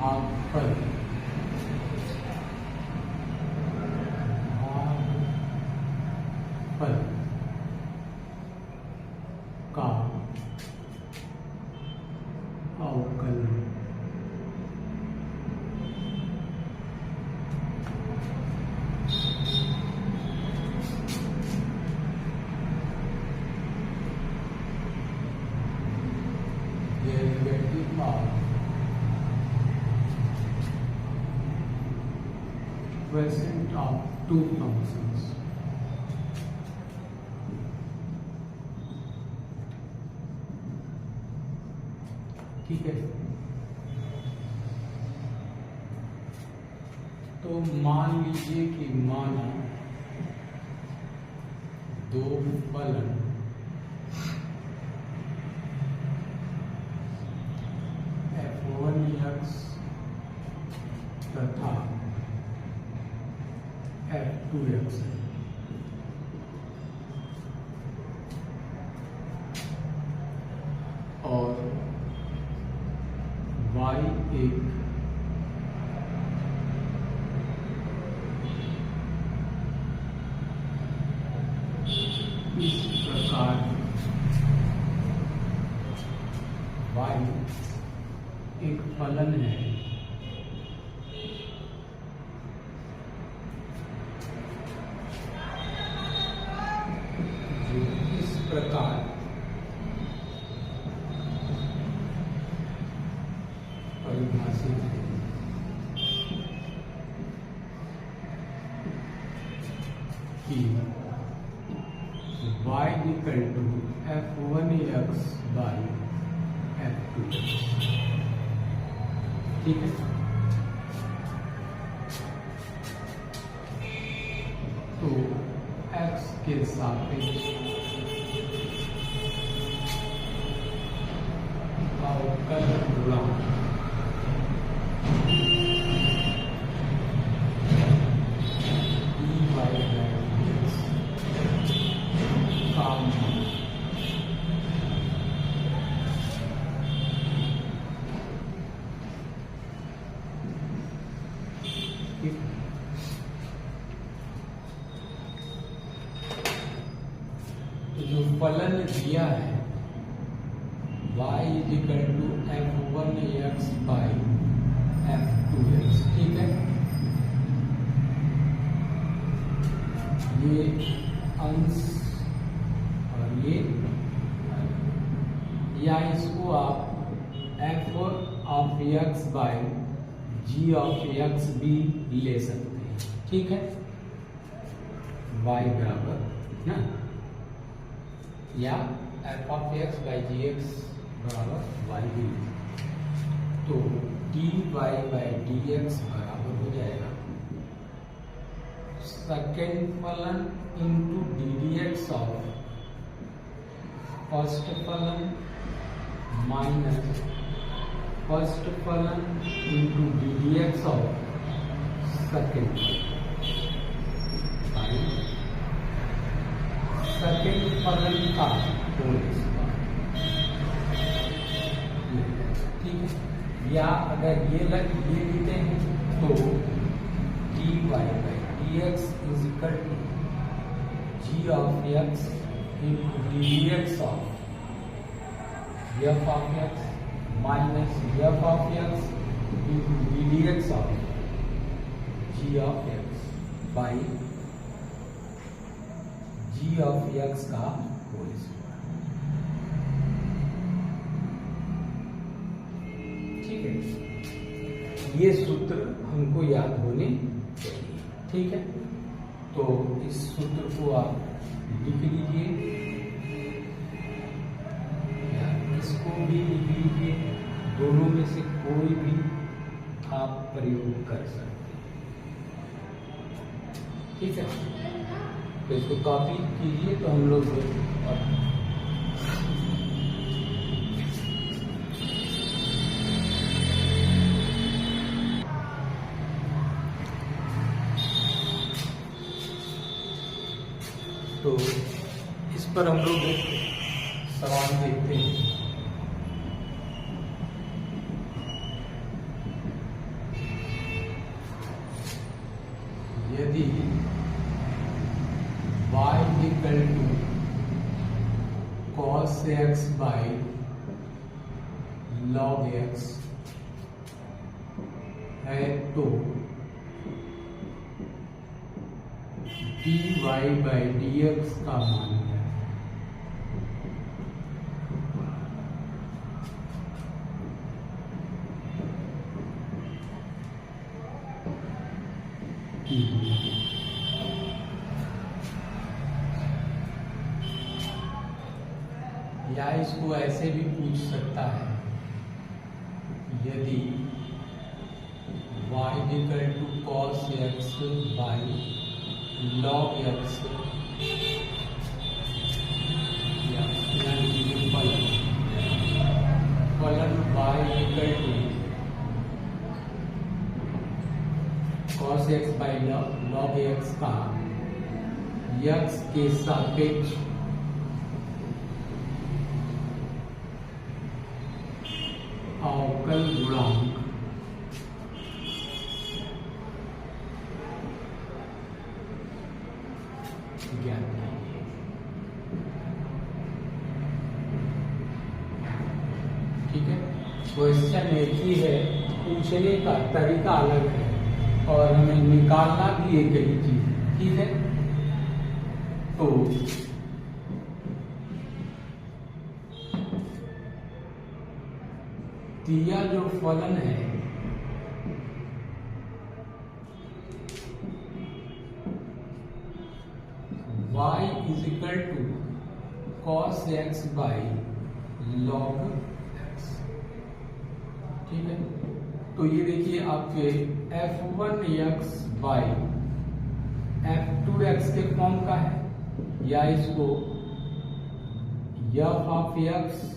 भागफल का अवकलन। Derivative of quotient of two functions. ठीक है, तो मान लीजिए कि माना दो फलन f1x तथा f2x है। और y एक इस प्रकार y एक फलन है जो इस प्रकार परिभाषित है कि y equal to f1x by f2x। ठीक है, तो x के सापेक्ष अवकलन गुणांक जो फलन दिया है y equal to f1x by f2x। ठीक है, ये अंश और ये, या इसको आप f of x by g of x भी ले सकते हैं। ठीक है, y बराबर ना, या f of x by g x बराबर y भी। तो dy बाई डी एक्स बराबर हो जाएगा सेकेंड फलन into d d x of first फलन माइनस फर्स्ट फलन into d d x of second फलन का होल स्क्वायर। ठीक है, या अगर ये लिखते हैं तो dy by d x is equal to g of x into d d x of f of x minus f of x into d d x of g of x by g of x का whole square. ठीक है, ये सूत्र हमको याद होने चाहिए। ठीक है, तो इस सूत्र को आप लिख लीजिए या इसको भी लिख लीजिए, दोनों में से कोई भी आप प्रयोग कर सकते हैं। ठीक है, तो इसको कॉपी कीजिए तो हम लोग तो इस पर हम लोग एक सवाल देखते हैं। कि y equal to cos x by log x है तो dy बाई dx का मान है या इसको ऐसे भी पूछ सकता है, यदि y equal to cos x by log x यानी कि फलन y equal to cos x by log x का x के सापेक्ष अवकल गुणांक ज्ञात है। ठीक है, क्वेश्चन एक ही है, पूछने का तरीका अलग है और हमें निकालना भी एक ही चीज है। ठीक है, तो दिया जो फलन है y is equal to cos x by log x। ठीक है, तो ये देखिए आपके f1x बाई f2x के फॉर्म का है, या इसको f of x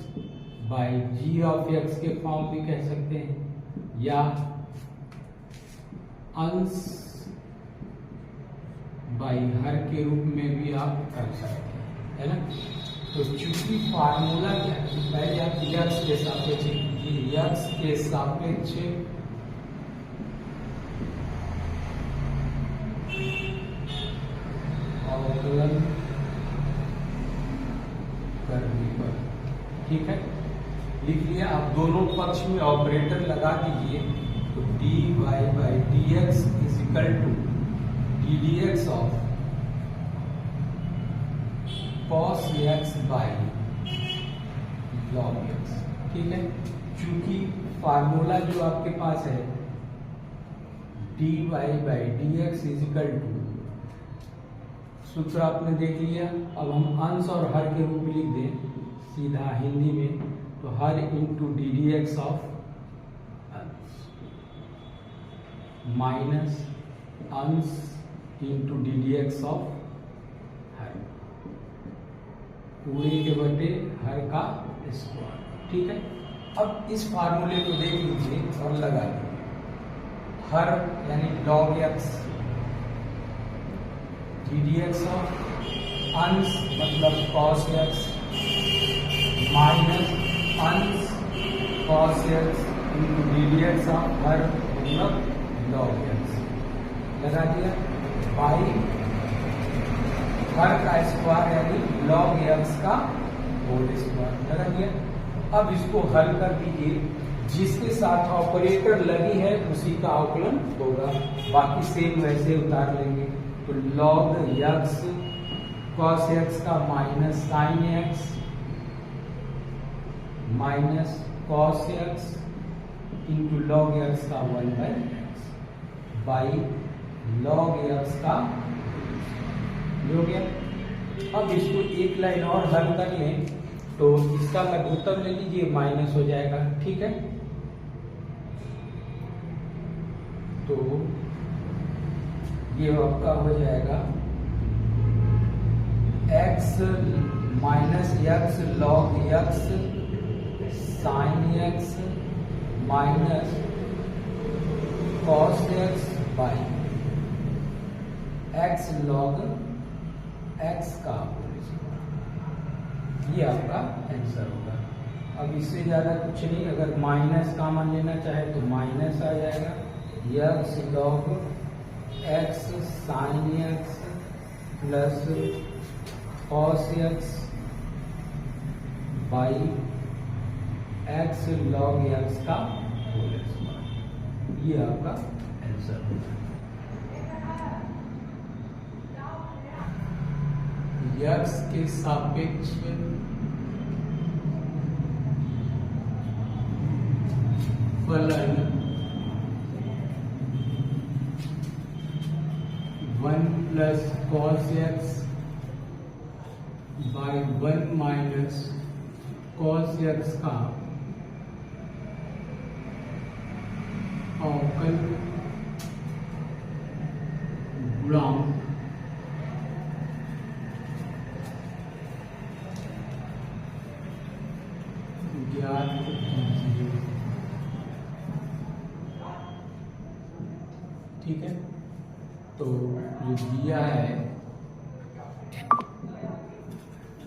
by g of x के फॉर्म भी कह सकते हैं, या अंश बाई हर के रूप में भी आप कर सकते हैं, है ना। तो चूंकि फार्मूला क्या है, पहले आप x के सापेक्ष अवकलन करने पर, ठीक है, लिख लिया। आप दोनों पक्ष में ऑपरेटर लगा दीजिए, तो dy by dx is equal to ddx of cos x by log x। ठीक है, चूंकि फार्मूला जो आपके पास है dy by dx is equal to, सूत्र आपने देख लिया। अब हम अंश और हर के रूप में लिख दें सीधा हिंदी में, तो हर into d d x of minus अंश into d d x of हर, पूरे के बटे हर का स्क्वायर। ठीक है, अब इस फार्मूले को देख लीजिए और लगा लीजिए। हर यानी log x D d x of अंश मतलब cos x माइनस अंश cos x into d d x of हर मतलब log x लगा दिया, बाई हर का स्क्वायर यानी log x का होल स्क्वायर लगा दिया। अब इसको हल कर दीजिए, जिसके साथ ऑपरेटर लगी है उसी का अवकलन होगा, बाकी सेम वैसे उतार लेंगे। तो log x cos x का minus sine x minus cos x into log x का 1/x बाई log x का हो गया। अब इसको एक लाइन और हल कर लें, तो इसका लघुत्तम ले लीजिए, माइनस हो जाएगा। ठीक है, तो ये आपका हो जाएगा x minus x log x sine x minus cos x by x log x का, ये आपका आंसर होगा। अब इससे ज्यादा कुछ नहीं, अगर माइनस कॉमन लेना चाहे तो माइनस आ जाएगा, x log x sine x plus cos x by x log x का होल स्क्वायर। ये आपका आंसर होगा। एक्स के सापेक्ष फलन 1 plus cos x by 1 minus cos x का अवकल गुणांक ज्ञात कीजिए। ठीक है, तो जो दिया है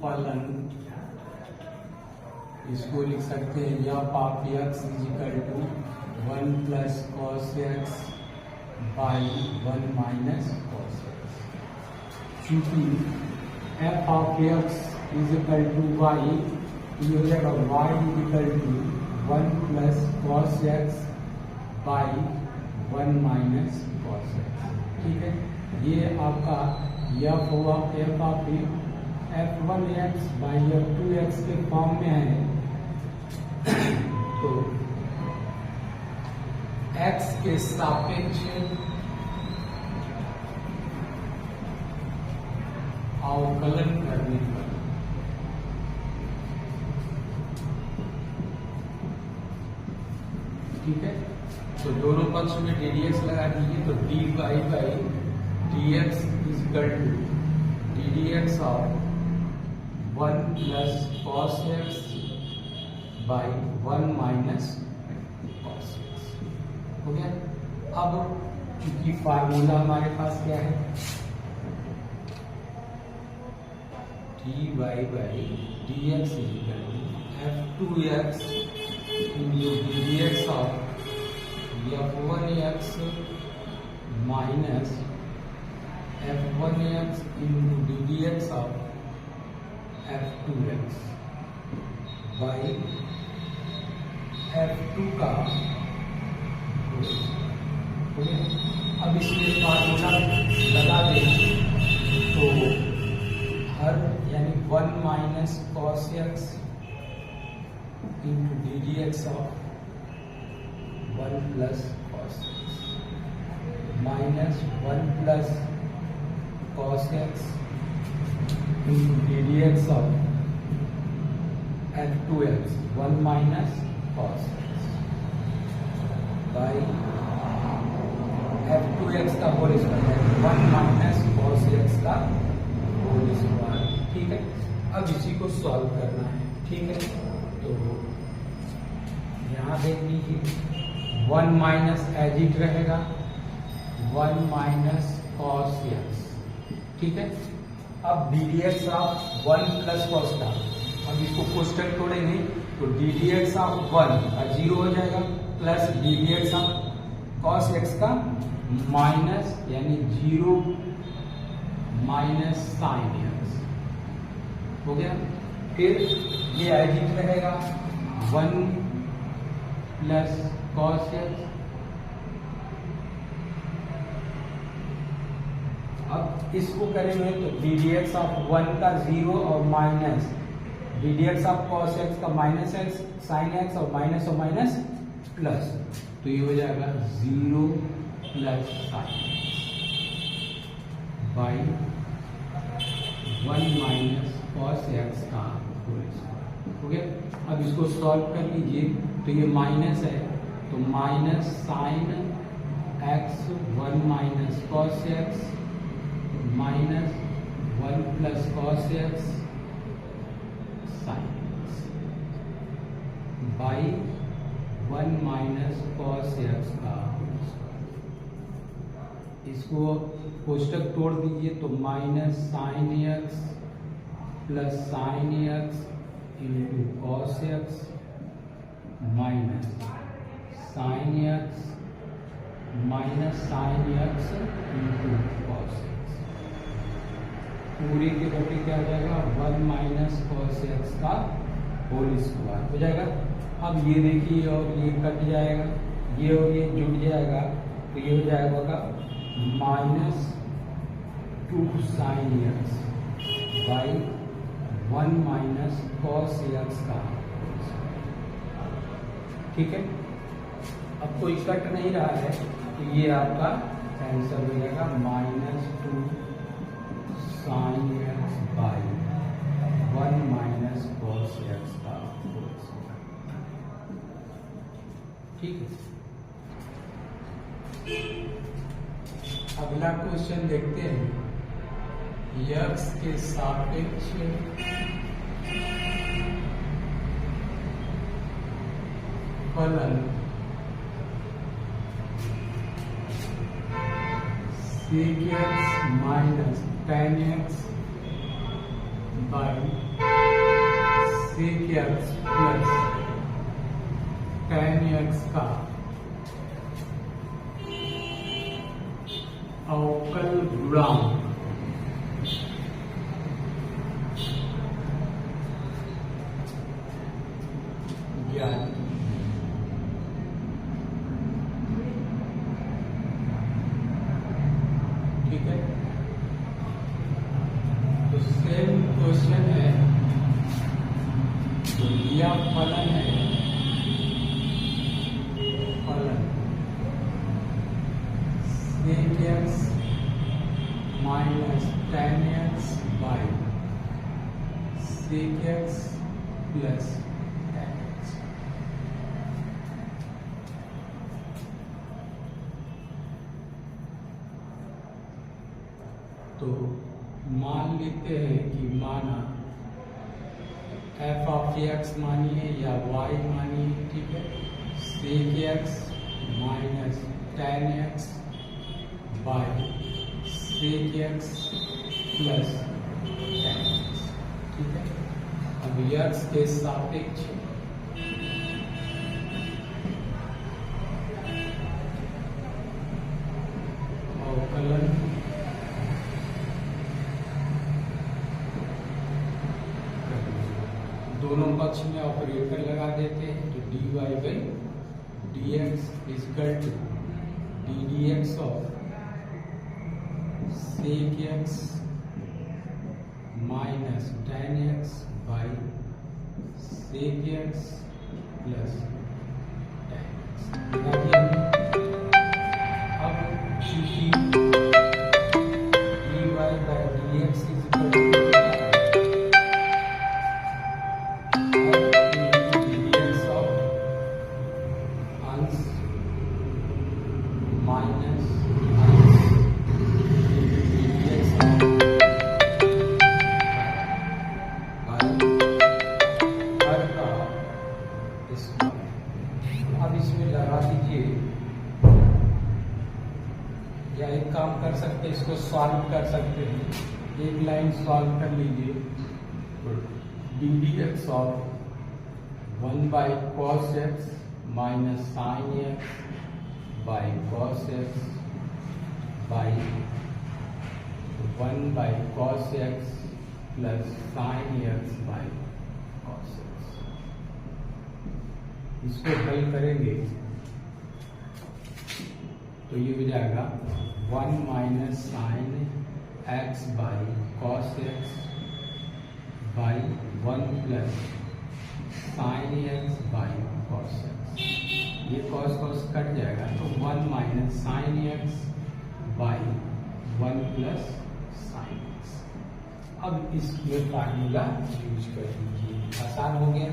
फलन, इसको लिख सकते हैं f of x is equal to 1 plus cos x by 1 minus cos x. चूंकि f of x is equal to y, ये हो जाएगा y is equal to 1 plus cos x by 1 minus cos x. ठीक है, ये आपका f हुआ f of f1 x by f2 x के फॉर्म में है। तो x के सापेक्ष अवकलन करने पर ठीक है, तो दोनों पक्ष में ddx लगा दीजिए। तो dy by dx is equal to ddx of 1 plus cos x by 1 minus cos x हो गया। अब चूंकि फार्मूला हमारे पास क्या है, dy by dx is equal to f2x into dx of f1x minus f1x into ddx of f2x by f2 का। अब इसमें फार्मूला लगा दें तो हर यानी 1 minus cos x into ddx of 1 plus cos x minus 1 plus cos x into ddx of f2x 1 minus cos x by f2x का whole square 1 minus cos x का होल स्क्वायर। ठीक है, अब इसी को सॉल्व करना है। ठीक है, तो यहाँ देख लीजिए 1 माइनस एज इट रहेगा 1 माइनस कॉस एक्स। ठीक है, अब ddx ऑफ 1 प्लस कॉस का, अब इसको कोष्टक तोड़ेंगे तो ddx ऑफ 1 का 0 हो जाएगा plus ddx of cos x का माइनस यानी 0 माइनस साइन एक्स हो गया। फिर ये एज इट रहेगा 1 प्लस कॉस एक्स। अब इसको करेंगे तो ddx ऑफ 1 का 0 और minus ddx of cos x का माइनस एक्स साइन एक्स और माइनस प्लस, तो ये हो जाएगा 0 plus sign by 1 minus cos x का होल स्क्वायर हो गया। अब इसको सॉल्व कर लीजिए तो ये माइनस है तो minus sine x 1 minus cos x minus 1 plus cos x sign x by 1 minus cos x का। इसको कोष्टक तोड़ दीजिए तो minus sine x plus sine x into cos x minus sine x minus sine x into cos x, पूरी के बटे क्या हो जाएगा 1 माइनस कॉस एक्स का होल स्क्वायर हो जाएगा। अब ये देखिए और ये कट जाएगा, ये और ये जुड़ जाएगा, तो ये हो जाएगा minus 2 sign x by 1 minus cos x का, ठीक है। अब कोई कट नहीं रहा है तो ये आपका आंसर हो जाएगा minus 2 sign x by 1 minus cos x का, ठीक है। अगला क्वेश्चन देखते हैं। एक्स के सापेक्ष फलन sec x minus tan x by sec x plus tan x का अवकल गुणांक ज्ञात। ठीक है, तो सेम क्वेश्चन है, तो यह फलन है, फलन sec x minus tan x by sec x plus tan x। तो मान लेते हैं कि माना f ऑफ x मानिए या y मानिए, ठीक है, sec x minus tan x by sec x plus tan x, ठीक है। अब x के सापेक्ष अवकलन दोनों पक्ष में ऑपरेटर लगा देते हैं, तो dy by dx is equal to d d x of sec x minus tan x by sec x plus tan x। अब चूंकि dy by dx is equal to इसको सॉल्व कर सकते हैं, एक लाइन सॉल्व कर लीजिए, d d x of 1 by cos x minus sine x by cos x by 1 by cos x plus sine x by cos x. इसको हल करेंगे तो ये हो जाएगा 1 minus sine x by cos x by 1 plus sine x by cos x. ये cos cos cut जाएगा तो 1 minus sine x by 1 plus sine x. अब इसमें फार्मूला यूज कर लीजिए, आसान हो गया।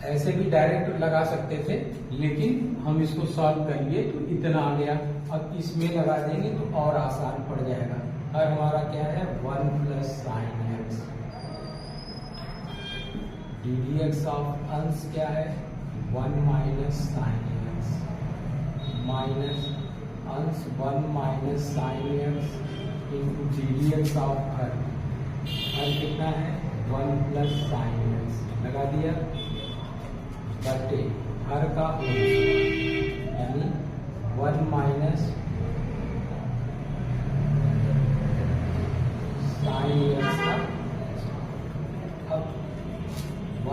ऐसे भी डायरेक्ट लगा सकते थे, लेकिन हम इसको सॉल्व करेंगे तो इतना आ गया। अब इसमें लगा देंगे तो और आसान पड़ जाएगा। और हमारा क्या है 1 plus sine x, D d x of अंश क्या है 1 माइनस साइन एक्स माइनस अंश 1 minus sine x into d d x of हर कितना है 1 प्लस साइन एक्स लगा दिया बटे हर का होल यानी 1 माइनस साइन एक्स का, अब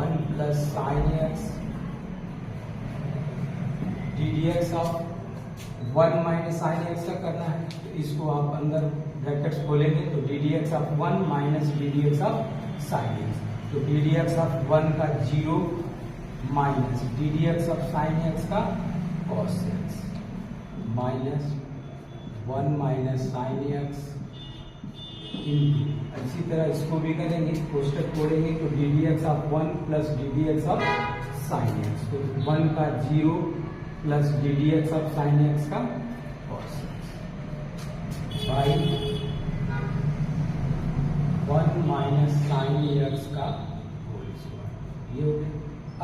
1 plus sine x D d x of 1 minus sine x का करना है, तो इसको आप अंदर ब्रैकेट्स खोलेंगे तो d d x of 1 minus d d x of sine x, तो डी डी एक्स ऑफ 1 का 0 minus d d x of sine x का cos x minus 1 minus sine x into, इसी तरह इसको भी करेंगे, कोष्टक खोलेंगे तो d d x of 1 plus d d x of sine x, तो 1 का 0 plus d d x of sine x का cos x by 1 minus sine x का होल स्क्वायर। ये हो गया।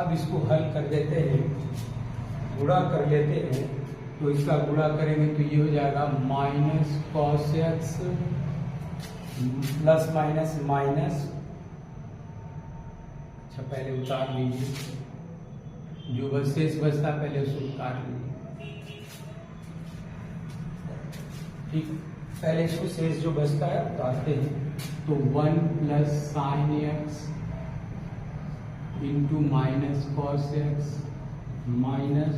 अब इसको हल कर देते हैं, गुणा कर लेते हैं, तो इसका गुणा करेंगे तो ये हो जाएगा minus cos x plus minus minus, अच्छा पहले उतार लीजिए, जो बस शेष बचता पहले उसको उतार लीजिए, ठीक, पहले इसको शेष जो बचता है उतारते हैं, तो 1 plus sine x into minus cos x minus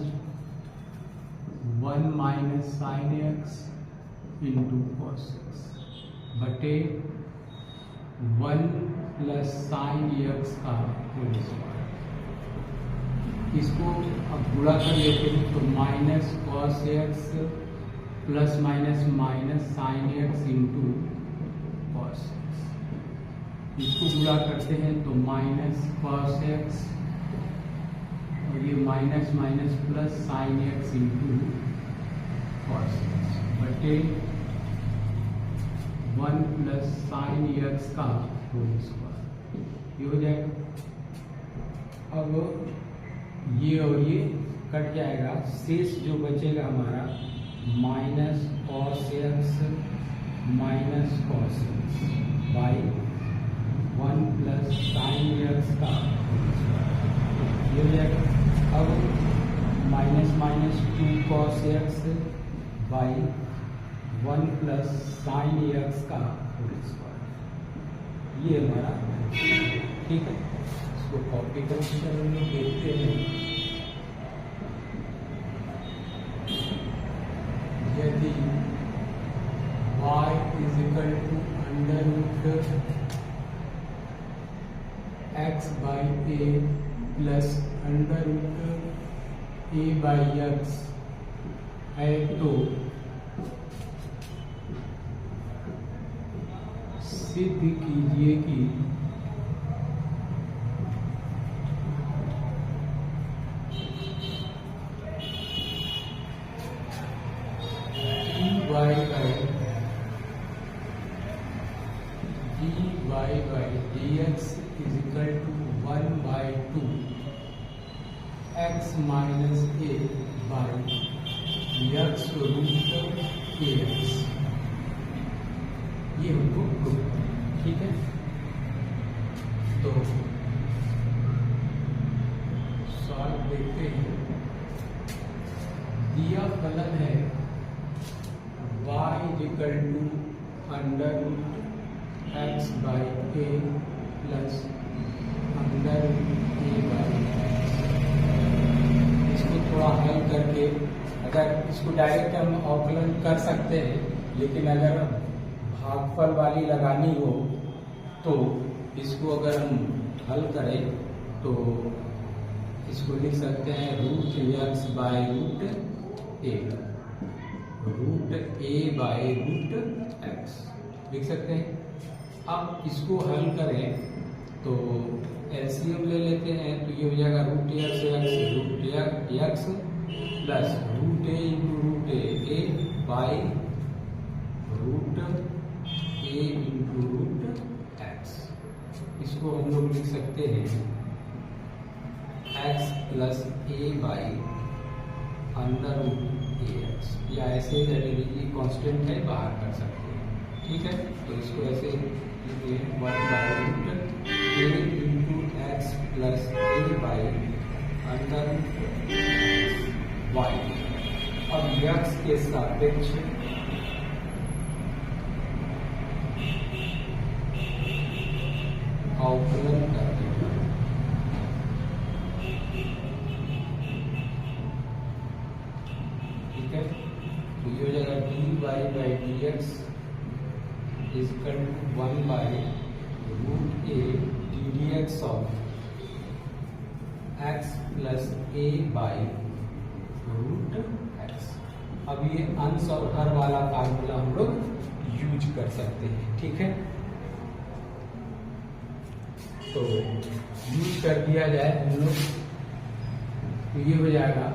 1 minus sine x into cos x बटे 1 प्लस साइन एक्स का होल स्क्वायर। इसको अब गुणा कर लेते हैं तो minus cos x plus minus minus sine x into cos x, इसको गुणा करते हैं तो माइनस कॉस एक्स और ये minus minus plus sine x into cos x बटे 1 प्लस साइन एक्स का होल स्क्वायर, ये हो जाएगा। अब ये और ये कट जाएगा, शेष जो बचेगा हमारा minus cos x minus cos x by 1 plus sine x का होल स्क्वायर, ये हो जाएगा। अब minus minus 2 cos x by 1 plus sine x का होल स्क्वायर, ये हमारा, ठीक है। इसको कॉपी करेंगे, देखते हैं, यदि y is equal to under root x by a plus under root a by x है, तो सिद्ध कीजिए कि dy by dx is equal to 1 by 2 x minus a by x root ax, ये हमको प्रूव, ठीक है। तो सॉल्व देखते हैं, दिया फलन है y is equal to under root x by a plus under a by x. इसको थोड़ा हल करके, अगर इसको डायरेक्ट हम अवकलन कर सकते हैं, लेकिन अगर भागफल वाली लगानी हो तो इसको अगर हम हल करें तो इसको लिख सकते हैं root x by root a by root x लिख सकते हैं। अब इसको हल करें तो एलसीएम ले लेते हैं, तो ये हो जाएगा root x plus root a into root a by root a into root x. इसको हम लोग लिख सकते हैं x plus a by under root a x, या ऐसे लीजिए कांस्टेंट है बाहर कर सकते हैं, ठीक है। तो इसको ऐसे लिखिए 1 by root a into x plus a by under y, अब x के सापेक्ष अवकलन कर देगा। ठीक है, तो ये हो जाएगा dy/dx is equal to 1/√a ddx of x plus a/√x। अब ये अंश और हर वाला फार्मूला हम लोग यूज कर सकते हैं। ठीक है, तो यूज कर दिया जाए हम लोग, तो ये हो जाएगा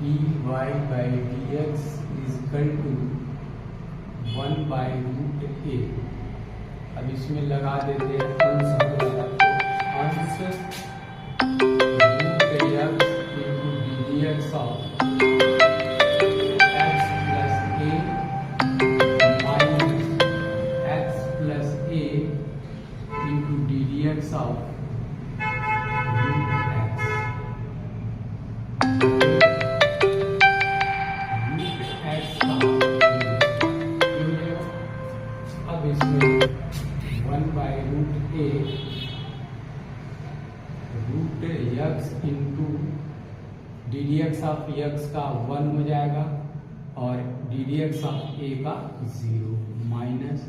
dy/dx is equal to 1/√a। अब इसमें लगा देते हैं अंश वगैरह, अंश √x into ddx of x plus a minus x plus a into ddx of √x। √x का अब इसमें 1/√a √x into ddx of x का 1 हो जाएगा और ddx ऑफ a का 0 minus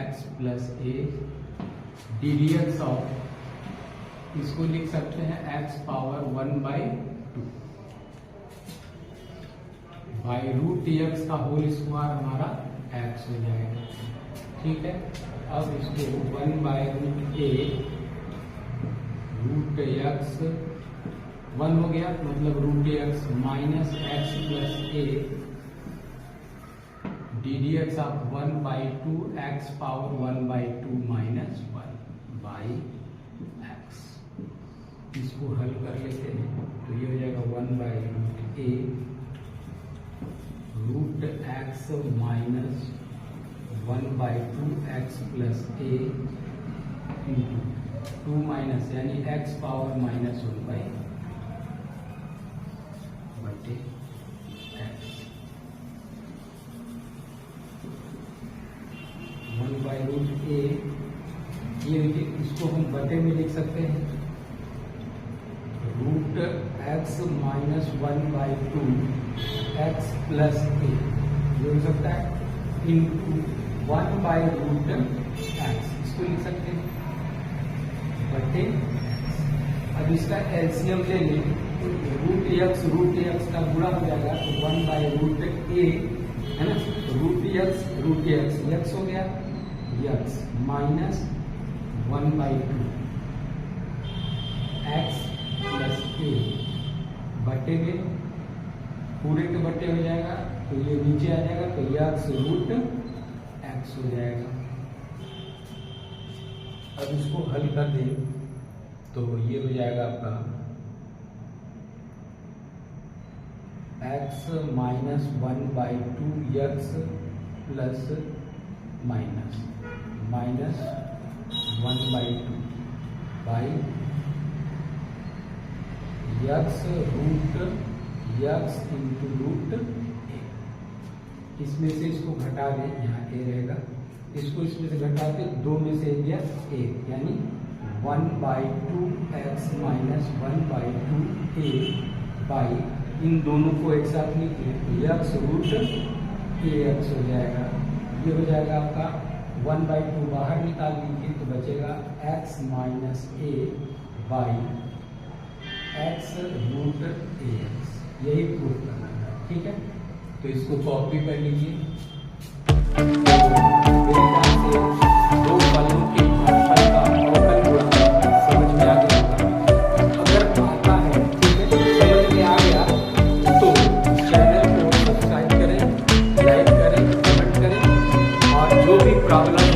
x plus a ddx of, इसको लिख सकते हैं x पावर 1/2 √x का होल स्क्वायर हमारा x हो जाएगा। ठीक है, अब इसको 1/√a √x 1 हो गया, मतलब √x minus x plus a ddx of 1/2 x power 1/2 minus 1/x। इसको हल कर लेते हैं, तो ये हो जाएगा 1/√a √x minus 1/2 x plus a into 2 minus यानी x पावर माइनस 1/2 बटे x 1/√a। ये देखिए, इसको हम बटे में लिख सकते हैं √x minus 1/2 x plus a, ये हो सकता है इंटू 1/√x, इसको लिख सकते हैं बटे। अब इसका एलसीएम ले लें, √x का गुणा हो जाएगा तो 1/√a है ना, √x x हो गया, x minus 1/2 x plus a बटे में पूरे के बटे हो जाएगा, तो ये नीचे आ जाएगा, तो x हो जाएगा। अब इसको हल कर दें तो ये हो जाएगा आपका x minus 1/2 x plus minus 1/2 by x into √a। इसमें से इसको घटा दें, यहाँ a रहेगा, इसको इसमें से घटा के 2 में से गया 1, यानी 1/2 x माइनस 1/2 a बाई, इन दोनों को एक साथ लिखिए तो x√ax हो जाएगा। ये हो जाएगा आपका 1/2 बाहर निकाल लीजिए तो बचेगा x minus a by x√ax। यही प्रूफ करना है। ठीक है, तो इसको कॉपी कर लीजिए। मेरे ख्याल से 2 फलों के फल का अवकल गुणा समझ में आ गया होगा। अगर आता है, ठीक है, समझ में आ गया तो चैनल को सब्सक्राइब करें, लाइक करें, कमेंट करें, और जो भी प्रॉब्लम